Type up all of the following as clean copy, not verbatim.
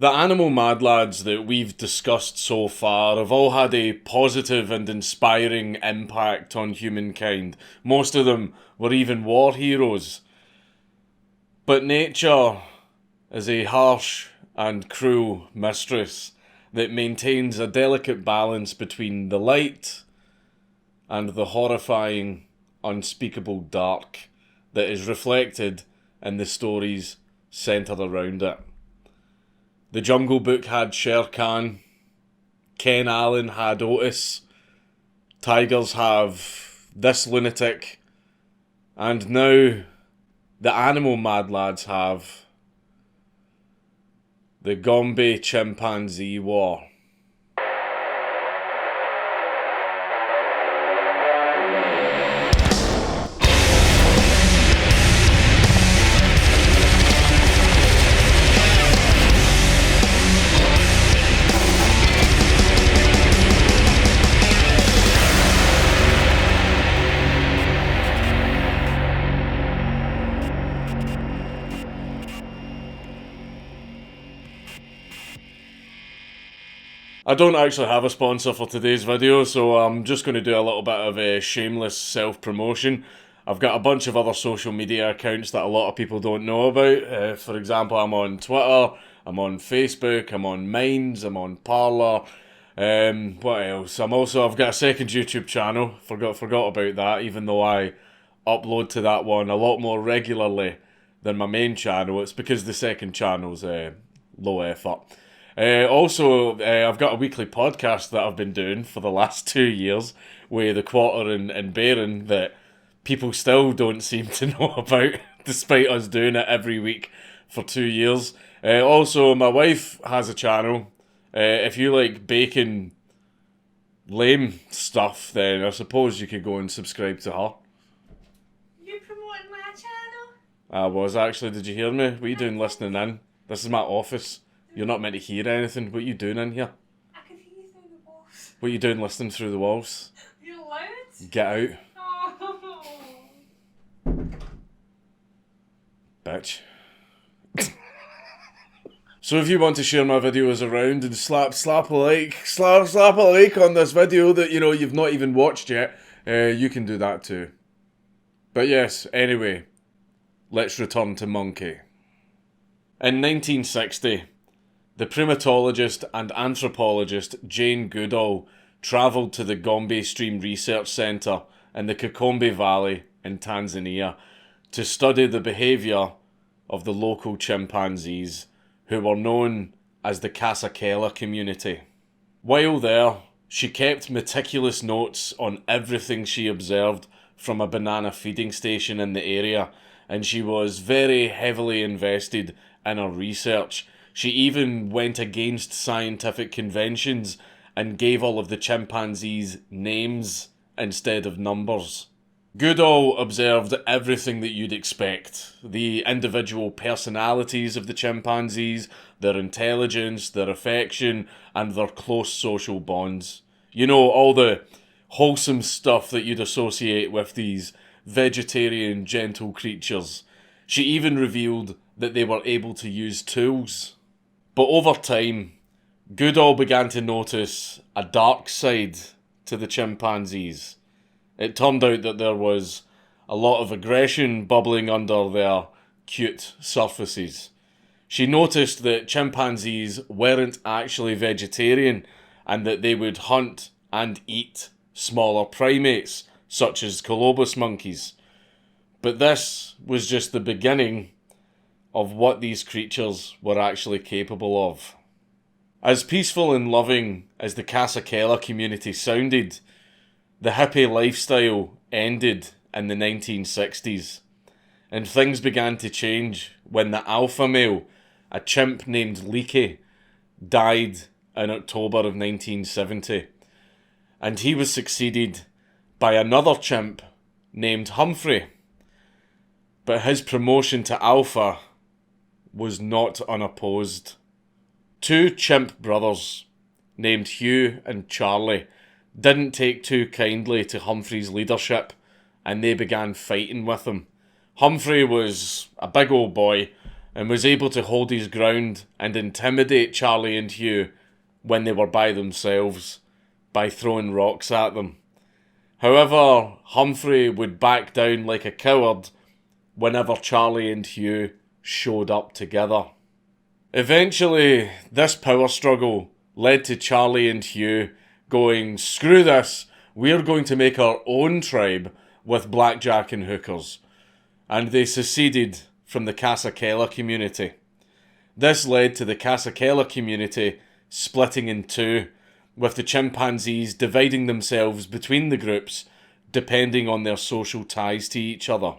The animal mad lads that we've discussed so far have all had a positive and inspiring impact on humankind. Most of them were even war heroes. But nature is a harsh and cruel mistress that maintains a delicate balance between the light and the horrifying, unspeakable dark that is reflected in the stories centred around it. The Jungle Book had Shere Khan, Ken Allen had Otis, tigers have this lunatic, and now the animal mad lads have the Gombe Chimpanzee War. I don't actually have a sponsor for today's video, so I'm just going to do a little bit of a shameless self-promotion. I've got a bunch of other social media accounts that a lot of people don't know about. For example, I'm on Twitter, I'm on Facebook, I'm on Minds, I'm on Parler. What else? I've got a second YouTube channel. Forgot about that, even though I upload to that one a lot more regularly than my main channel. It's because the second channel's low effort. I've got a weekly podcast that I've been doing for the last 2 years with the Quarter and Baron that people still don't seem to know about, despite us doing it every week for 2 years. Also, my wife has a channel. If you like baking lame stuff, then I suppose you could go and subscribe to her. You promoting my channel? I was actually, did you hear me? What are you doing listening in? This is my office. You're not meant to hear anything. What are you doing in here? I can hear you through the walls. What are you doing listening through the walls? You're loud? Get out. Oh. Bitch. So if you want to share my videos around and slap a like on this video that you've not even watched yet, you can do that too. But yes, anyway, let's return to Monkey. In 1960, the primatologist and anthropologist Jane Goodall travelled to the Gombe Stream Research Centre in the Kakombe Valley in Tanzania to study the behaviour of the local chimpanzees, who were known as the Kasakela community. While there, she kept meticulous notes on everything she observed from a banana feeding station in the area, and she was very heavily invested in her research. She even went against scientific conventions and gave all of the chimpanzees names instead of numbers. Goodall observed everything that you'd expect. The individual personalities of the chimpanzees, their intelligence, their affection, and their close social bonds. All the wholesome stuff that you'd associate with these vegetarian, gentle creatures. She even revealed that they were able to use tools. But over time, Goodall began to notice a dark side to the chimpanzees. It turned out that there was a lot of aggression bubbling under their cute surfaces. She noticed that chimpanzees weren't actually vegetarian and that they would hunt and eat smaller primates, such as colobus monkeys. But this was just the beginning of what these creatures were actually capable of. As peaceful and loving as the Kasakela community sounded, the hippie lifestyle ended in the 1960s, and things began to change when the alpha male, a chimp named Leakey, died in October of 1970, and he was succeeded by another chimp named Humphrey. But his promotion to alpha was not unopposed. Two chimp brothers, named Hugh and Charlie, didn't take too kindly to Humphrey's leadership, and they began fighting with him. Humphrey was a big old boy, and was able to hold his ground and intimidate Charlie and Hugh when they were by themselves by throwing rocks at them. However, Humphrey would back down like a coward whenever Charlie and Hugh showed up together. Eventually, this power struggle led to Charlie and Hugh going, "Screw this, we're going to make our own tribe with blackjack and hookers." And they seceded from the Casacella community. This led to the Casacella community splitting in two, with the chimpanzees dividing themselves between the groups depending on their social ties to each other.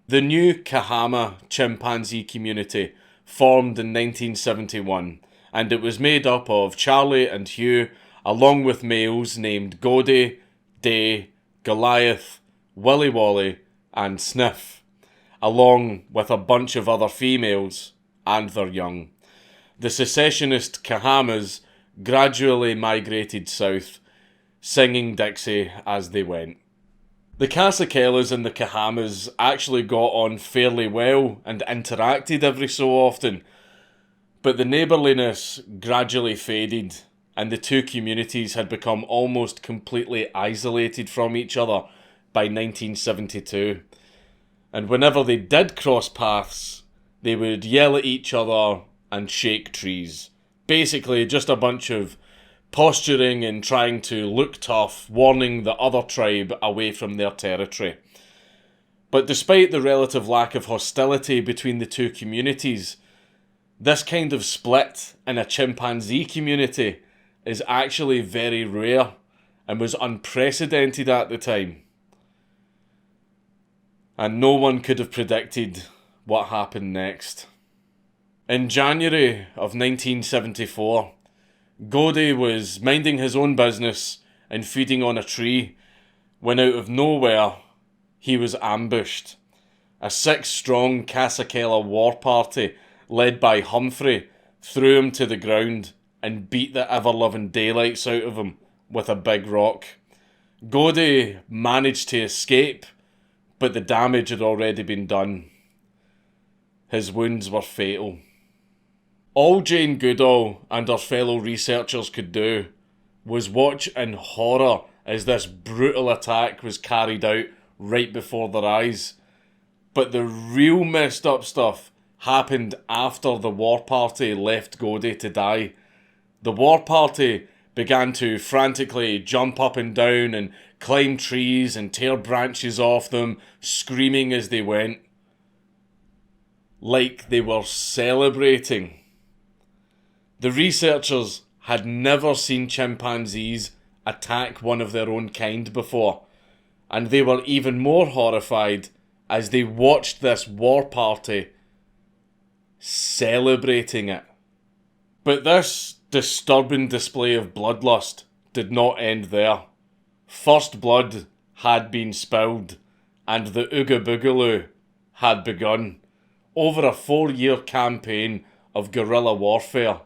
The new Kahama chimpanzee community formed in 1971, and it was made up of Charlie and Hugh, along with males named Goldie, Day, Goliath, Willy Wally, and Sniff, along with a bunch of other females and their young. The secessionist Kahamas gradually migrated south, singing Dixie as they went. The Casakellas and the Kahamas actually got on fairly well and interacted every so often, but the neighbourliness gradually faded and the two communities had become almost completely isolated from each other by 1972. And whenever they did cross paths, they would yell at each other and shake trees. Basically just a bunch of posturing and trying to look tough, warning the other tribe away from their territory. But despite the relative lack of hostility between the two communities, this kind of split in a chimpanzee community is actually very rare and was unprecedented at the time. And no one could have predicted what happened next. In January of 1974, Goldie was minding his own business and feeding on a tree when out of nowhere he was ambushed. A 6-strong Casacella war party led by Humphrey threw him to the ground and beat the ever-loving daylights out of him with a big rock. Goldie managed to escape, but the damage had already been done. His wounds were fatal. All Jane Goodall and her fellow researchers could do was watch in horror as this brutal attack was carried out right before their eyes. But the real messed up stuff happened after the war party left Goldie to die. The war party began to frantically jump up and down and climb trees and tear branches off them, screaming as they went, like they were celebrating. The researchers had never seen chimpanzees attack one of their own kind before, and they were even more horrified as they watched this war party celebrating it. But this disturbing display of bloodlust did not end there. First blood had been spilled, and the Ooga Boogaloo had begun over a 4-year campaign of guerrilla warfare.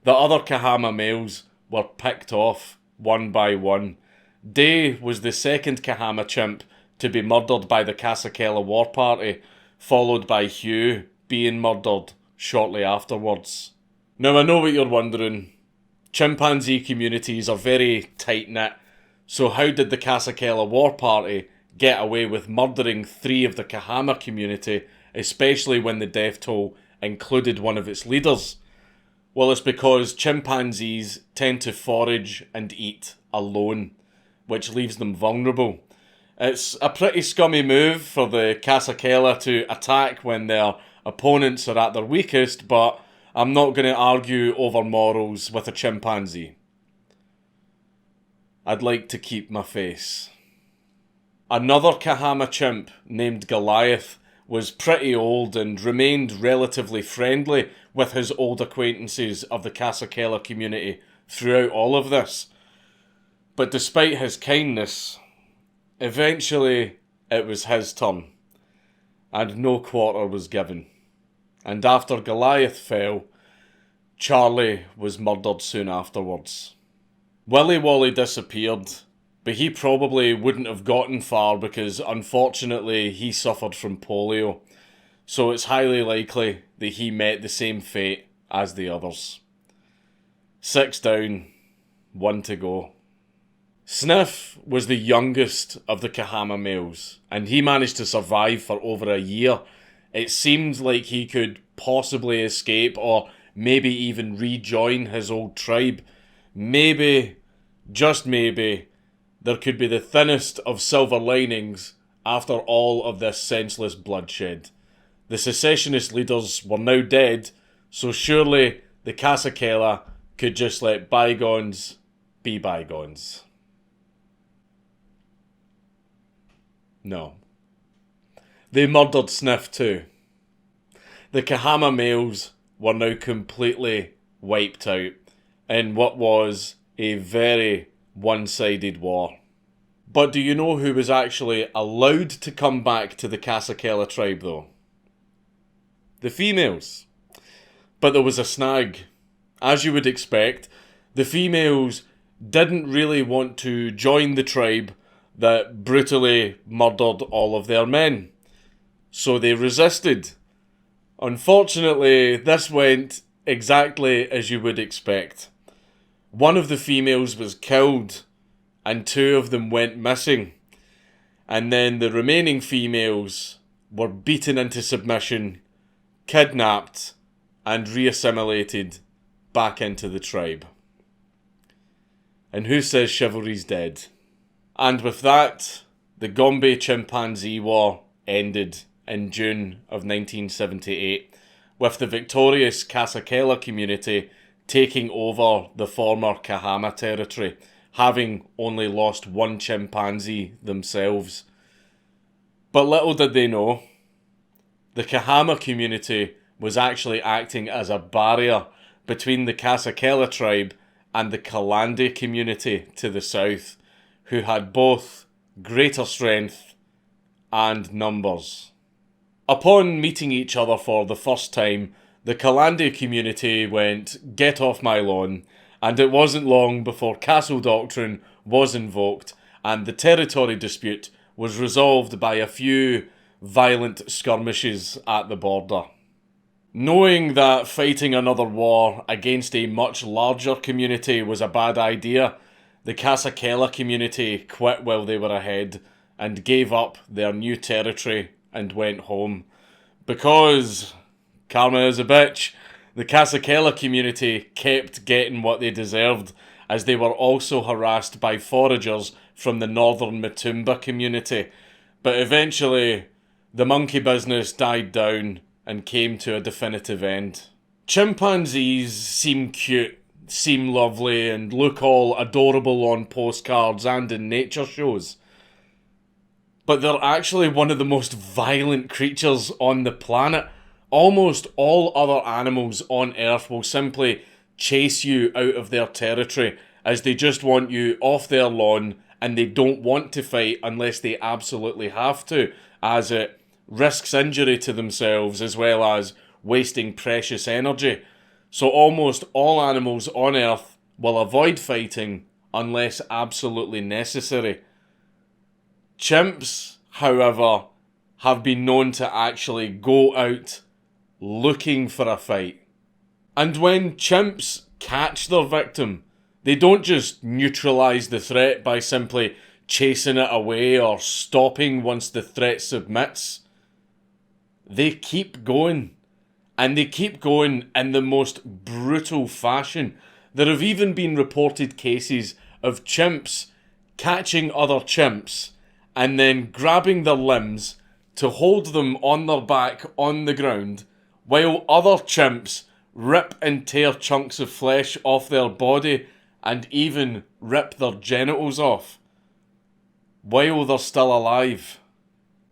The other Kahama males were picked off one by one. Day was the second Kahama chimp to be murdered by the Casacella war party, followed by Hugh being murdered shortly afterwards. Now I know what you're wondering. Chimpanzee communities are very tight-knit, so how did the Casacella war party get away with murdering 3 of the Kahama community, especially when the death toll included one of its leaders? Well, it's because chimpanzees tend to forage and eat alone, which leaves them vulnerable. It's a pretty scummy move for the Casacella to attack when their opponents are at their weakest, but I'm not going to argue over morals with a chimpanzee. I'd like to keep my face. Another Kahama chimp named Goliath was pretty old and remained relatively friendly with his old acquaintances of the Casacella community throughout all of this. But despite his kindness, eventually it was his turn, and no quarter was given. And after Goliath fell, Charlie was murdered soon afterwards. Willy Wally disappeared, but he probably wouldn't have gotten far because unfortunately he suffered from polio. so it's highly likely that he met the same fate as the others. 6 down, 1 to go. Sniff was the youngest of the Kahama males, and he managed to survive for over a year. It seemed like he could possibly escape or maybe even rejoin his old tribe. Maybe, just maybe, there could be the thinnest of silver linings after all of this senseless bloodshed. The secessionist leaders were now dead, so surely the Kasakela could just let bygones be bygones. No. They murdered Sniff too. The Kahama males were now completely wiped out in what was a very one-sided war. But do you know who was actually allowed to come back to the Kasakela tribe though? The females. But there was a snag. As you would expect, the females didn't really want to join the tribe that brutally murdered all of their men. So they resisted. Unfortunately, this went exactly as you would expect. One of the females was killed, and 2 of them went missing. And then the remaining females were beaten into submission, kidnapped, and re-assimilated back into the tribe. And who says chivalry's dead? And with that, the Gombe Chimpanzee War ended in June of 1978, with the victorious Kasakela community taking over the former Kahama territory, having only lost 1 chimpanzee themselves. But little did they know, the Kahama community was actually acting as a barrier between the Kasakela tribe and the Kalande community to the south, who had both greater strength and numbers. Upon meeting each other for the first time, the Kalande community went, "Get off my lawn," and it wasn't long before Castle Doctrine was invoked and the territory dispute was resolved by a few violent skirmishes at the border. Knowing that fighting another war against a much larger community was a bad idea, the Kasakela community quit while they were ahead and gave up their new territory and went home. Because karma is a bitch, the Kasakela community kept getting what they deserved, as they were also harassed by foragers from the northern Matumba community. But eventually, the monkey business died down and came to a definitive end. Chimpanzees seem cute, seem lovely, and look all adorable on postcards and in nature shows. But they're actually one of the most violent creatures on the planet. Almost all other animals on Earth will simply chase you out of their territory, as they just want you off their lawn and they don't want to fight unless they absolutely have to, as it risks injury to themselves as well as wasting precious energy. So almost all animals on Earth will avoid fighting unless absolutely necessary. Chimps, however, have been known to actually go out looking for a fight. And when chimps catch their victim, they don't just neutralise the threat by simply chasing it away or stopping once the threat submits. They keep going. And they keep going in the most brutal fashion. There have even been reported cases of chimps catching other chimps and then grabbing their limbs to hold them on their back on the ground, while other chimps rip and tear chunks of flesh off their body and even rip their genitals off while they're still alive.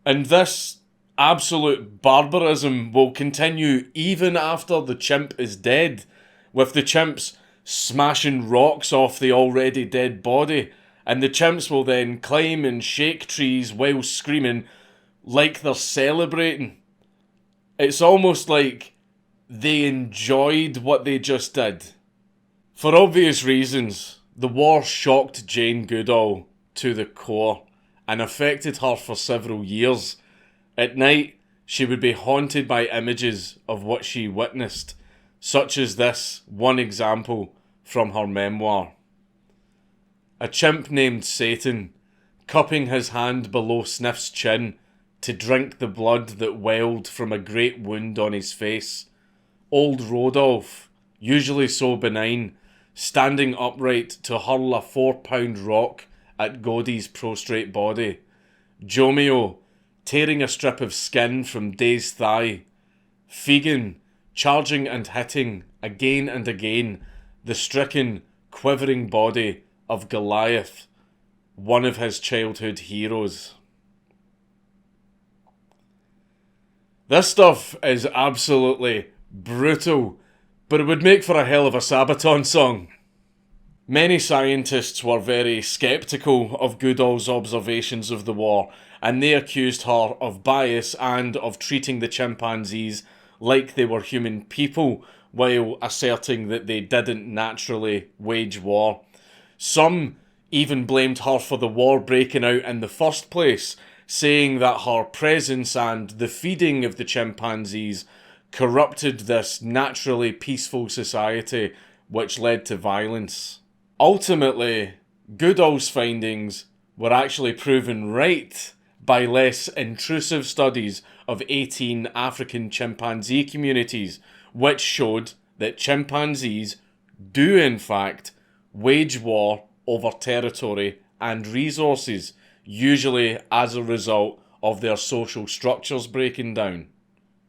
And this absolute barbarism will continue even after the chimp is dead, with the chimps smashing rocks off the already dead body, and the chimps will then climb and shake trees while screaming like they're celebrating. It's almost like they enjoyed what they just did. For obvious reasons, the war shocked Jane Goodall to the core and affected her for several years. At night, she would be haunted by images of what she witnessed, such as this one example from her memoir. A chimp named Satan, cupping his hand below Sniff's chin to drink the blood that welled from a great wound on his face. Old Rodolph, usually so benign, standing upright to hurl a 4-pound rock at Godey's prostrate body. Jomeo, tearing a strip of skin from Day's thigh. Fegan, charging and hitting, again and again, the stricken, quivering body of Goliath, one of his childhood heroes. This stuff is absolutely brutal, but it would make for a hell of a Sabaton song. Many scientists were very sceptical of Goodall's observations of the war, and they accused her of bias and of treating the chimpanzees like they were human people, while asserting that they didn't naturally wage war. Some even blamed her for the war breaking out in the first place, saying that her presence and the feeding of the chimpanzees corrupted this naturally peaceful society, which led to violence. Ultimately, Goodall's findings were actually proven right by less intrusive studies of 18 African chimpanzee communities, which showed that chimpanzees do in fact wage war over territory and resources, usually as a result of their social structures breaking down.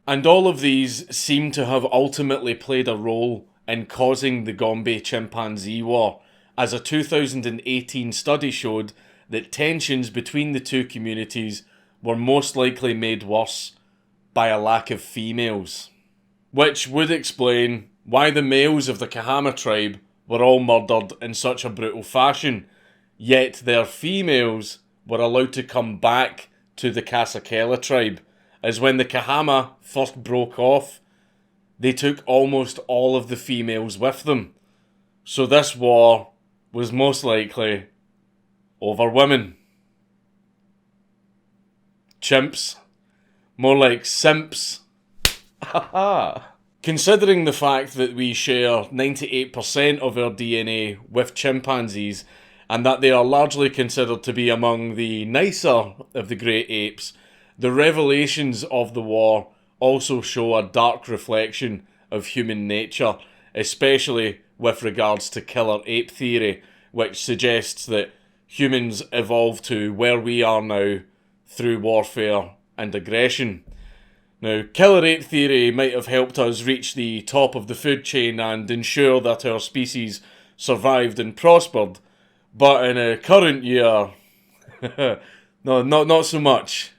And all of these seem to have ultimately played a role in causing the Gombe chimpanzee war, as a 2018 study showed that tensions between the two communities were most likely made worse by a lack of females. Which would explain why the males of the Kahama tribe were all murdered in such a brutal fashion, yet their females were allowed to come back to the Kasakela tribe, as when the Kahama first broke off, they took almost all of the females with them. So this war was most likely over women. Chimps. More like simps. Haha. Considering the fact that we share 98% of our DNA with chimpanzees, and that they are largely considered to be among the nicer of the great apes, the revelations of the war also show a dark reflection of human nature, especially with regards to killer ape theory, which suggests that humans evolved to where we are now through warfare and aggression. Now, killer ape theory might have helped us reach the top of the food chain and ensure that our species survived and prospered, but in a current year, no, not so much.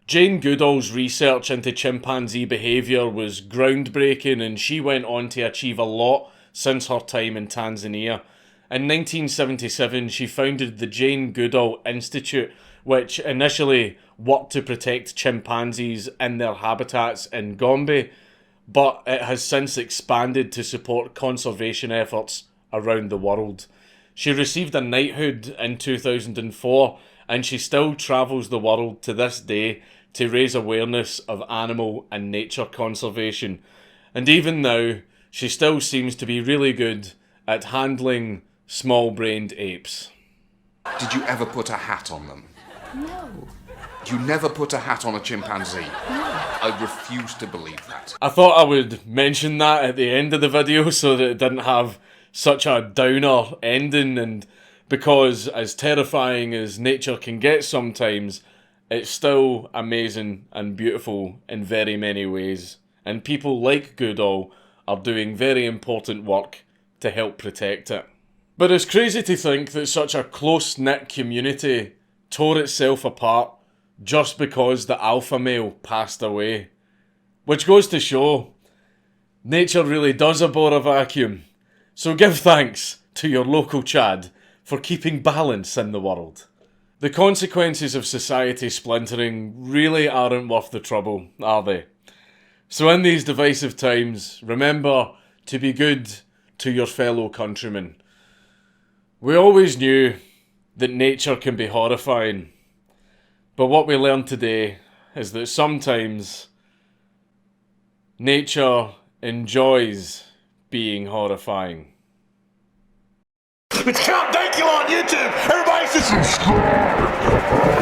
Jane Goodall's research into chimpanzee behaviour was groundbreaking, and she went on to achieve a lot since her time in Tanzania. In 1977, she founded the Jane Goodall Institute, which initially worked to protect chimpanzees in their habitats in Gombe, but it has since expanded to support conservation efforts around the world. She received a knighthood in 2004, and she still travels the world to this day to raise awareness of animal and nature conservation. And even now, she still seems to be really good at handling small-brained apes. Did you ever put a hat on them? No. You never put a hat on a chimpanzee? I refuse to believe that. I thought I would mention that at the end of the video so that it didn't have such a downer ending, and because as terrifying as nature can get sometimes, it's still amazing and beautiful in very many ways, and people like Goodall are doing very important work to help protect it. But it's crazy to think that such a close-knit community tore itself apart just because the alpha male passed away. Which goes to show, nature really does abhor a vacuum. So give thanks to your local Chad for keeping balance in the world. The consequences of society splintering really aren't worth the trouble, are they? So in these divisive times, remember to be good to your fellow countrymen. We always knew that nature can be horrifying, but what we learned today is that sometimes Nature enjoys being horrifying. It's Count Dankula on YouTube. Everybody should subscribe.